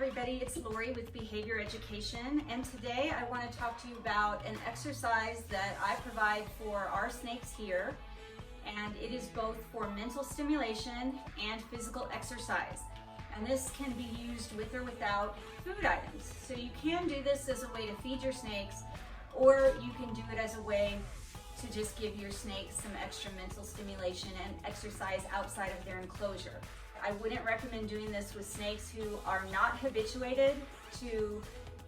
everybody, it's Lori with Behavior Education, and today I want to talk to you about an exercise that I provide for our snakes here, and it is both for mental stimulation and physical exercise. And this can be used with or without food items. So you can do this as a way to feed your snakes, or you can do it as a way to just give your snakes some extra mental stimulation and exercise outside of their enclosure. I wouldn't recommend doing this with snakes who are not habituated to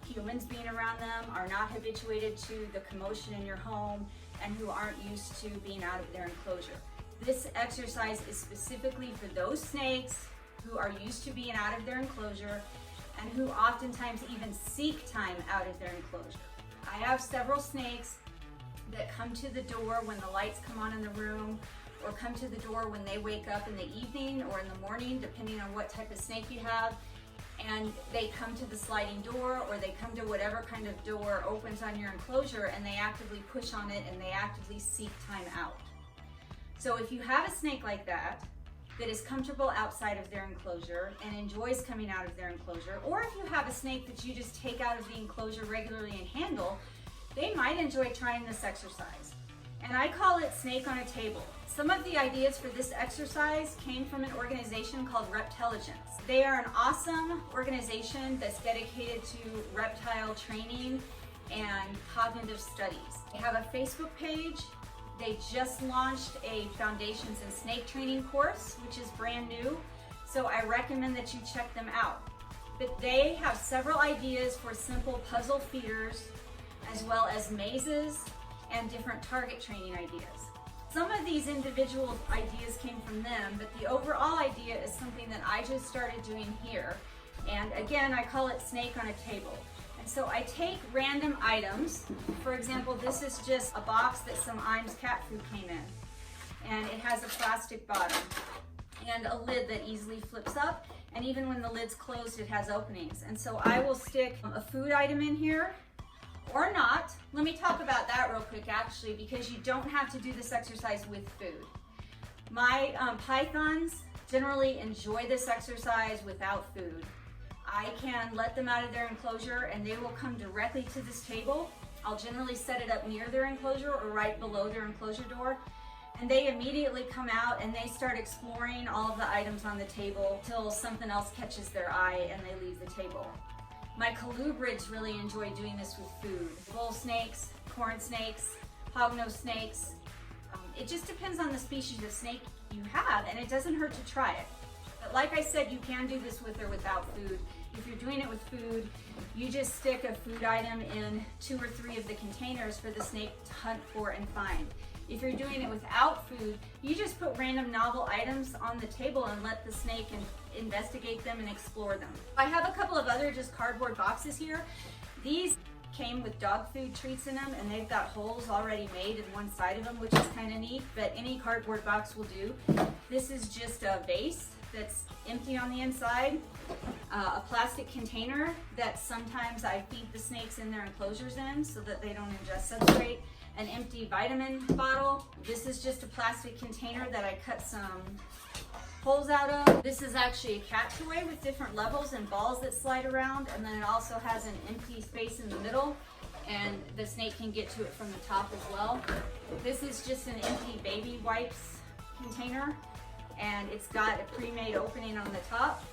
humans being around them, are not habituated to the commotion in your home, and who aren't used to being out of their enclosure. This exercise is specifically for those snakes who are used to being out of their enclosure and who oftentimes even seek time out of their enclosure. I have several snakes that come to the door when the lights come on in the room, or come to the door when they wake up in the evening or in the morning, depending on what type of snake you have. And they come to the sliding door, or they come to whatever kind of door opens on your enclosure, and they actively push on it and they actively seek time out. So if you have a snake like that is comfortable outside of their enclosure and enjoys coming out of their enclosure, or if you have a snake that you just take out of the enclosure regularly and handle, they might enjoy trying this exercise. And I call it snake on a table. Some of the ideas for this exercise came from an organization called Reptelligence. They are an awesome organization that's dedicated to reptile training and cognitive studies. They have a Facebook page. They just launched a Foundations in Snake Training course, which is brand new, so I recommend that you check them out. But they have several ideas for simple puzzle feeders, as well as mazes and different target training ideas. Some of these individual ideas came from them, but the overall idea is something that I just started doing here. And again, I call it snake on a table. And so I take random items. For example, this is just a box that some Iams cat food came in. And it has a plastic bottom and a lid that easily flips up. And even when the lid's closed, it has openings. And so I will stick a food item in here, or not. Let me talk about that real quick actually, because you don't have to do this exercise with food. My pythons generally enjoy this exercise without food. I can let them out of their enclosure and they will come directly to this table. I'll generally set it up near their enclosure or right below their enclosure door. And they immediately come out and they start exploring all of the items on the table till something else catches their eye and they leave the table. My colubrids really enjoy doing this with food. Bull snakes, corn snakes, hognose snakes. It just depends on the species of snake you have, and it doesn't hurt to try it. But like I said, you can do this with or without food. If you're doing it with food, you just stick a food item in 2 or 3 of the containers for the snake to hunt for and find. If you're doing it without food, you just put random novel items on the table and let the snake investigate them and explore them. I have a couple of other just cardboard boxes here. These came with dog food treats in them, and they've got holes already made in one side of them, which is kind of neat, but any cardboard box will do. This is just a vase that's empty on the inside, a plastic container that sometimes I feed the snakes in their enclosures in so that they don't ingest substrate, an empty vitamin bottle. This is just a plastic container that I cut some holes out of. This is actually a cat toy with different levels and balls that slide around, and then it also has an empty space in the middle, and the snake can get to it from the top as well. This is just an empty baby wipes container, and it's got a pre-made opening on the top.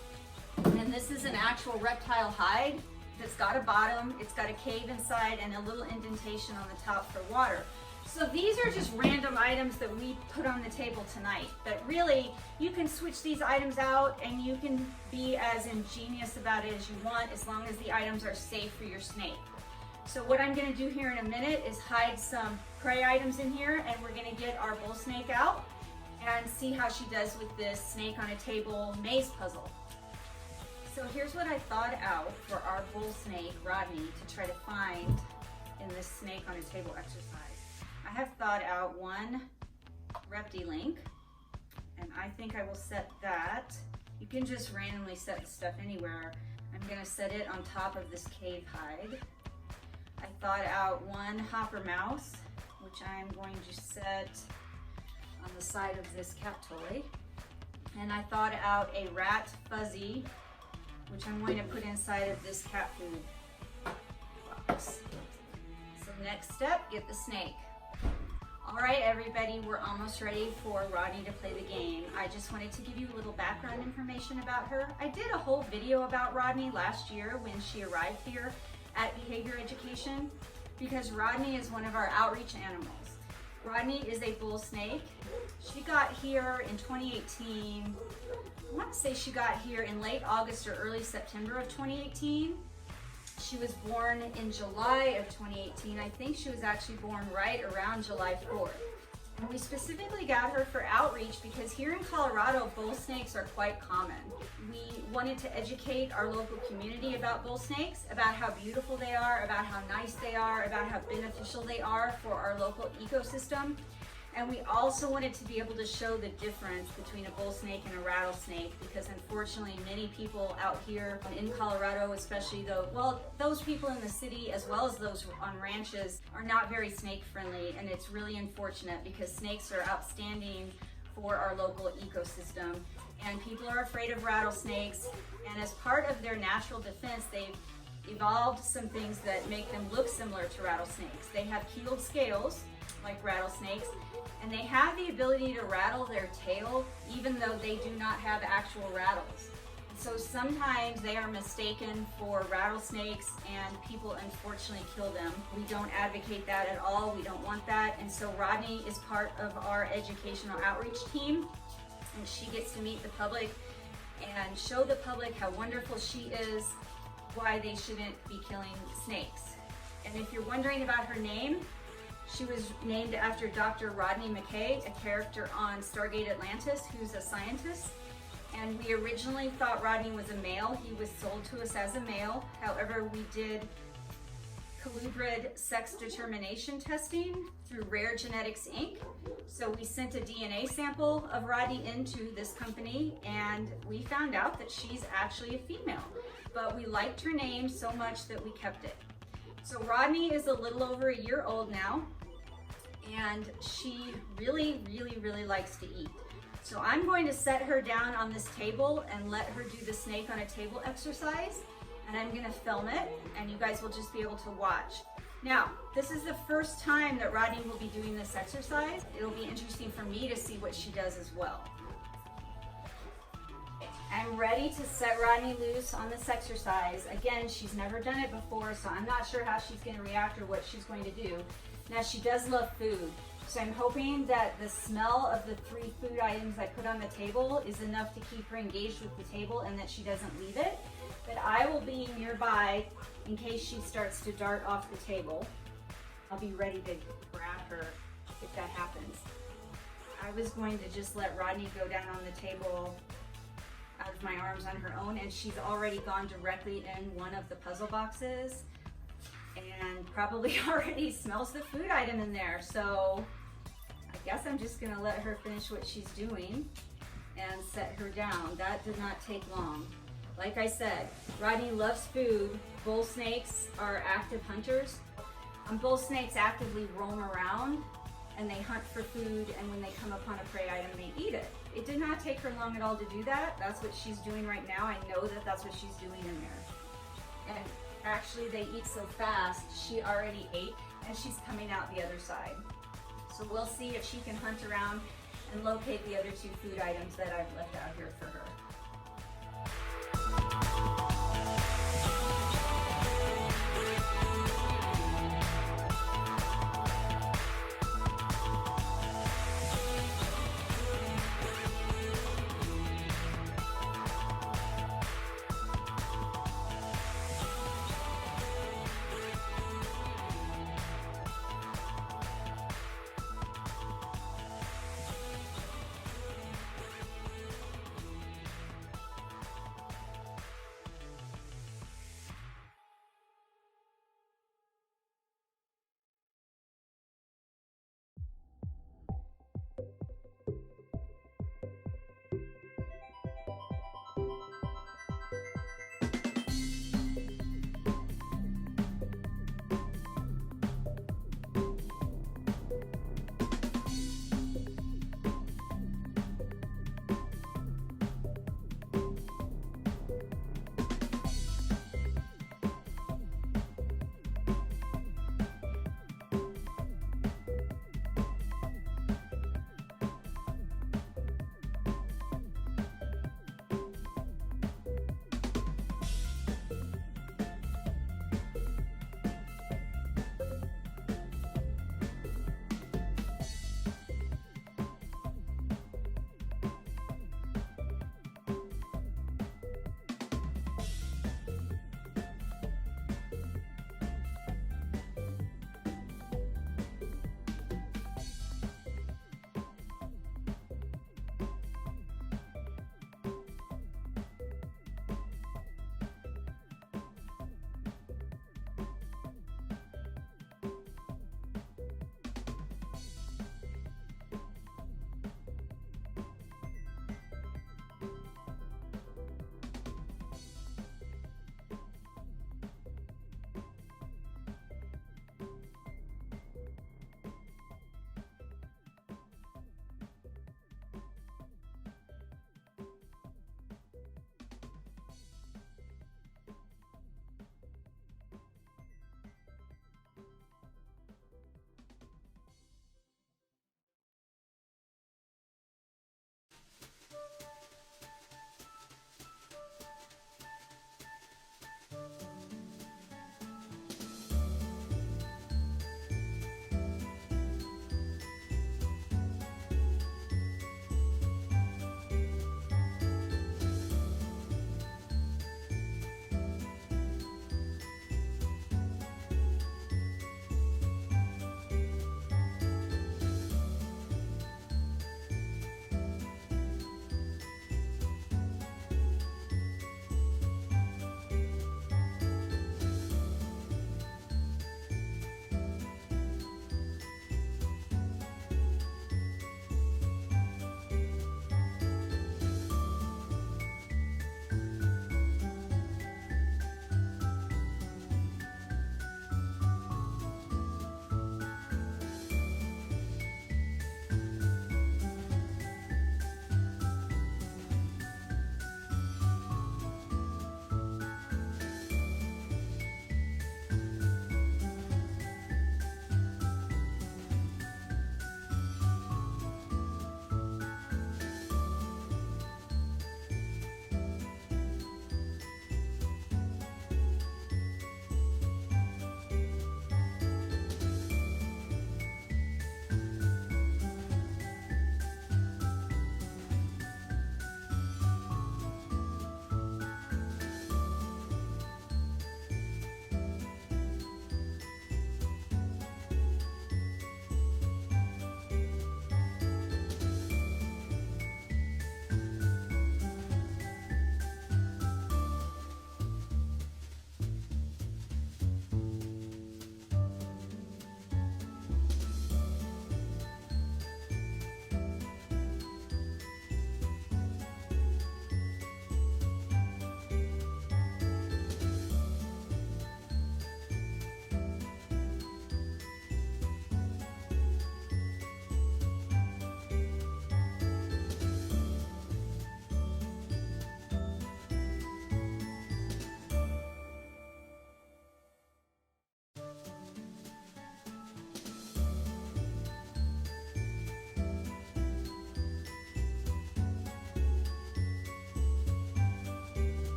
And this is an actual reptile hide that's got a bottom, it's got a cave inside, and a little indentation on the top for water. So these are just random items that we put on the table tonight, but really you can switch these items out and you can be as ingenious about it as you want, as long as the items are safe for your snake. So what I'm going to do here in a minute is hide some prey items in here, and we're going to get our bull snake out and see how she does with this snake on a table maze puzzle. So here's what I thought out for our Bullsnake Rodney to try to find in this snake on a table exercise. I have thought out one Repti-Link, and I think I will set that. You can just randomly set the stuff anywhere. I'm gonna set it on top of this cave hide. I thought out one Hopper Mouse, which I'm going to set on the side of this cat toy. And I thought out a Rat Fuzzy which I'm going to put inside of this cat food box. So next step, get the snake. All right, everybody, we're almost ready for Rodney to play the game. I just wanted to give you a little background information about her. I did a whole video about Rodney last year when she arrived here at Behavior Education, because Rodney is one of our outreach animals. Rodney is a bull snake. She got here in 2018. I want to say she got here in late August or early September of 2018. She was born in July of 2018. I think she was actually born right around July 4th. And we specifically got her for outreach because here in Colorado, bull snakes are quite common. We wanted to educate our local community about bull snakes, about how beautiful they are, about how nice they are, about how beneficial they are for our local ecosystem. And we also wanted to be able to show the difference between a bull snake and a rattlesnake, because unfortunately many people out here in Colorado, especially those people in the city as well as those on ranches, are not very snake friendly, and it's really unfortunate because snakes are outstanding for our local ecosystem. And people are afraid of rattlesnakes, and as part of their natural defense, they've evolved some things that make them look similar to rattlesnakes. They have keeled scales like rattlesnakes, and they have the ability to rattle their tail even though they do not have actual rattles. So sometimes they are mistaken for rattlesnakes and people unfortunately kill them. We don't advocate that at all. We don't want that. And so Rodney is part of our educational outreach team, and she gets to meet the public and show the public how wonderful she is, why they shouldn't be killing snakes. And if you're wondering about her name, she was named after Dr. Rodney McKay, a character on Stargate Atlantis, who's a scientist. And we originally thought Rodney was a male. He was sold to us as a male. However, we did colubrid sex determination testing through Rare Genetics Inc. So we sent a DNA sample of Rodney into this company, and we found out that she's actually a female. But we liked her name so much that we kept it. So Rodney is a little over a year old now, and she really, really, really likes to eat. So I'm going to set her down on this table and let her do the snake on a table exercise, and I'm gonna film it, and you guys will just be able to watch. Now, this is the first time that Rodney will be doing this exercise. It'll be interesting for me to see what she does as well. I'm ready to set Rodney loose on this exercise. Again, she's never done it before, so I'm not sure how she's gonna react or what she's going to do. Now, she does love food, so I'm hoping that the smell of the 3 food items I put on the table is enough to keep her engaged with the table and that she doesn't leave it. But I will be nearby in case she starts to dart off the table. I'll be ready to grab her if that happens. I was going to just let Rodney go down on the table out of my arms on her own, and she's already gone directly in one of the puzzle boxes and probably already smells the food item in there. So I guess I'm just gonna let her finish what she's doing and set her down. That did not take long. Like I said, Rodney loves food. Bull snakes are active hunters. Bull snakes actively roam around and they hunt for food, and when they come upon a prey item, they eat it. It did not take her long at all to do that. That's what she's doing right now. I know that that's what she's doing in there. And actually they eat so fast, she already ate and she's coming out the other side. So we'll see if she can hunt around and locate the other 2 food items that I've left out here for her.